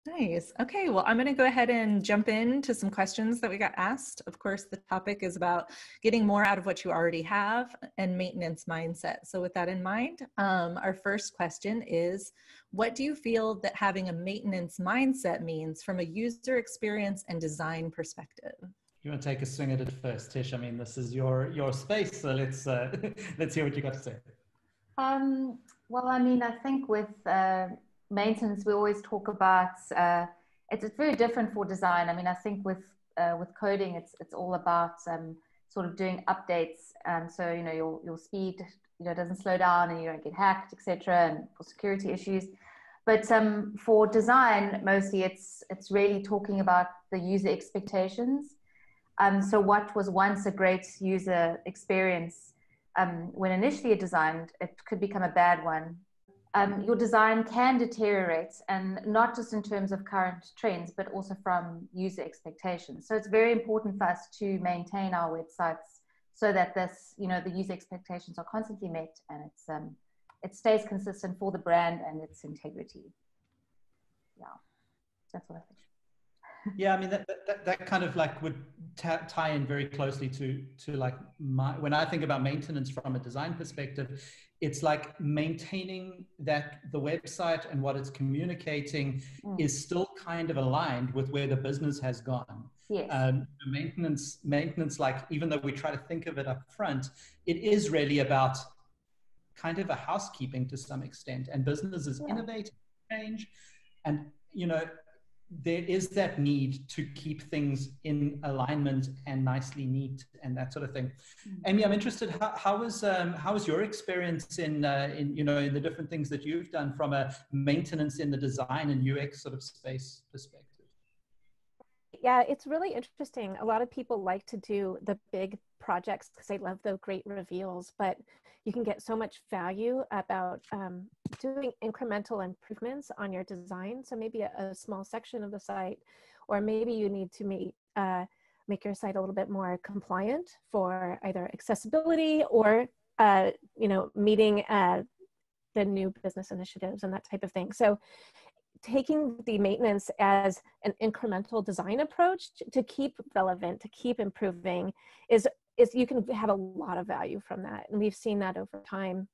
Nice. Okay, well, I'm going to go ahead and jump into some questions that we got asked. Of course, the topic is about getting more out of what you already have and maintenance mindset. So with that in mind, our first question is, what do you feel that having a maintenance mindset means from a user experience and design perspective? You want to take a swing at it first, Tish? I mean, this is your space, so let's let's hear what you got to say. Well, I mean, I think with maintenance, we always talk about it's very different for design. I mean, I think with coding, it's all about sort of doing updates, so you know your speed doesn't slow down and you don't get hacked, etc., and for security issues. But for design, mostly it's really talking about the user expectations. So what was once a great user experience, when initially designed, it could become a bad one. Your design can deteriorate, and not just in terms of current trends, but also from user expectations. So it's very important for us to maintain our websites so that this, the user expectations are constantly met, and it stays consistent for the brand and its integrity. Yeah, that's what I think. Yeah, I mean that kind of like would tie in very closely to like when I think about maintenance from a design perspective, it's like maintaining that the website and what it's communicating is still kind of aligned with where the business has gone. Yes. Maintenance, like even though we try to think of it up front, it is really about kind of a housekeeping to some extent, and businesses innovate, change, and there is that need to keep things in alignment and nicely neat and that sort of thing. AIMEE, I'm interested, how was your experience in the different things that you've done from a maintenance in the design and UX sort of space perspective? Yeah, it's really interesting. A lot of people like to do the big projects because they love the great reveals, but you can get so much value about doing incremental improvements on your design. So maybe a small section of the site, or maybe you need to make your site a little bit more compliant for either accessibility or meeting the new business initiatives and that type of thing. So taking the maintenance as an incremental design approach to keep relevant, to keep improving is you can have a lot of value from that. And we've seen that over time.